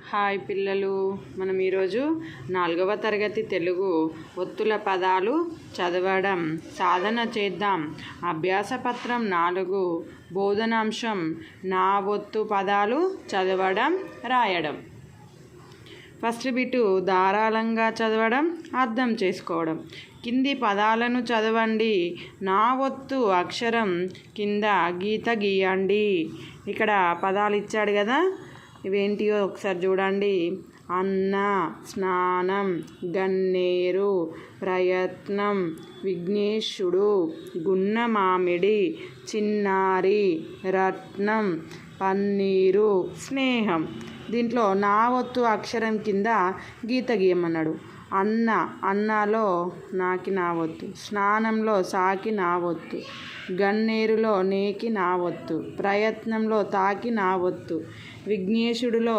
Hi పిల్లలు, మనం ఈరోజు 4వ తరగతి తెలుగు ఒత్తుల పదాలు చదవడం సాధన చేద్దాం. అభ్యాస పత్రం 4 బోధనాంశం నా ఒత్తు పదాలు చదవడం రాయడం. ఫస్ట్ బిటు ధారాళంగా చదవడం, అర్థం చేసుకోవడం. కింది పదాలను చదవండి. నా ఒత్తు అక్షరం కింద గీత గీయండి. ఇక్కడ పదాలు ఇచ్చాడు కదా, ఇవేంటియో ఒకసారి చూడండి. అన్న, స్నానం, గన్నేరు, ప్రయత్నం, విఘ్నేశుడు, గున్న మామిడి, చిన్నారి, రత్నం, పన్నీరు, స్నేహం. దీంట్లో నా ఒత్తు అక్షరం కింద గీత గీయమన్నాడు. అన్న, అన్నలో నాకి నా ఒత్తు, స్నానంలో సాకి నా ఒత్తు, గన్నేరులో నేకి నా ఒత్తు, ప్రయత్నంలో తాకి నా ఒత్తు, విఘ్నేశుడిలో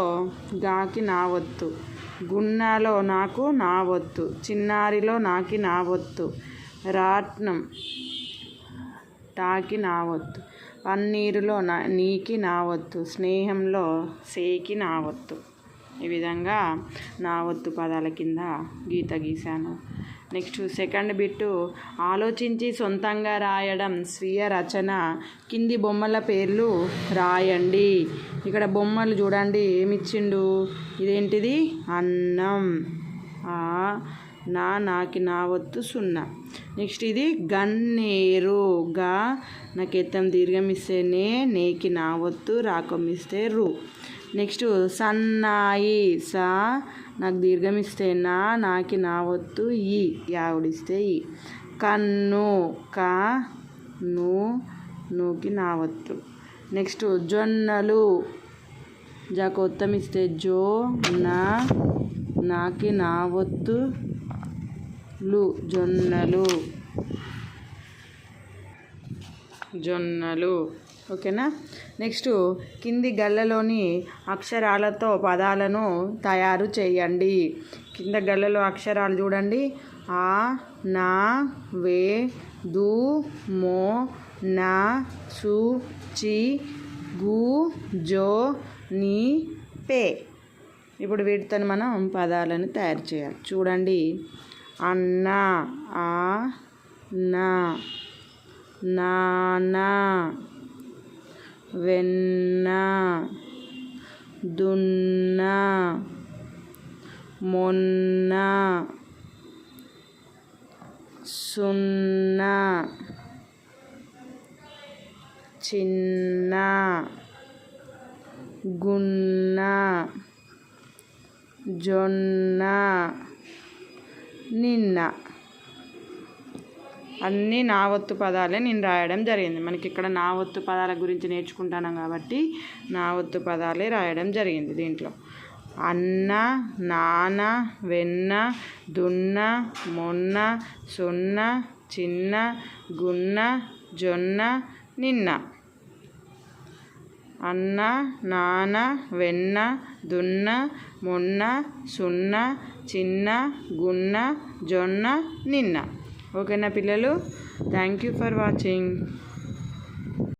గాకి నా ఒత్తు, గున్నాలో నాకు నా ఒత్తు, చిన్నారిలో నాకి నా ఒత్తు, రాట్నం టాకి నా ఒత్తు, పన్నీరులో నీకి నా ఒత్తు, స్నేహంలో సేకి నా ఒత్తు. ఈ విధంగా నా ఒత్తు పదాల కింద గీత గీశాను. నెక్స్ట్ సెకండ్ బిట్టు ఆలోచించి సొంతంగా రాయడం, స్వీయ రచన. కింది బొమ్మల పేర్లు రాయండి. ఇక్కడ బొమ్మలు చూడండి, ఏమిచ్చిండు. ఇదేంటిది? అన్నం. నాకి నా ఒత్తు 0. నెక్స్ట్ ఇది గన్నేరు. గా నాకు ఎత్తం దీర్ఘం ఇస్తే నేకి నా ఒత్తు, రాకం ఇస్తే రు. నెక్స్ట్ సన్నాయి. సా నాకు దీర్ఘం ఇస్తే నాకి నా ఒత్తు ఈ, యావుడిస్తే ఈ. కన్ను. కా నూకి నా ఒత్తు. నెక్స్ట్ జొన్నలు. జాకు ఒత్తం ఇస్తే జో, నాకి నా ఒత్తు లు, జొన్నలు. ఓకేనా? నెక్స్ట్ కింది గళ్ళలోని అక్షరాలతో పదాలను తయారు చేయండి. కింద గళ్ళలో అక్షరాలు చూడండి. ఆ, నా, వే, దు, మో, నా, సు, చి, గు, జో, ని, పే. ఇప్పుడు వీటితో మనం పదాలను తయారు చేయాలి. చూడండి. అన్న, ఆ, నా, నానా, వెన్న, దున్న, మొన్న, సున్న, చిన్న, గున్న, జొన్న, నిన్న. అన్నీ నా ఒత్తు పదాలే నేను రాయడం జరిగింది. మనకి ఇక్కడ నా ఒత్తు పదాల గురించి నేర్చుకుంటున్నాం కాబట్టి నా ఒత్తు పదాలే రాయడం జరిగింది. దీంట్లో అన్న, నాన్న, వెన్న, దున్న, మొన్న, సున్న, చిన్న, గున్న, జొన్న, నిన్న. అన్న, నాన్న, వెన్న, దున్న, మొన్న, సున్న, చిన్న, గున్న, జొన్న, నిన్న. ఓకేనా పిల్లలు? Thank you for watching.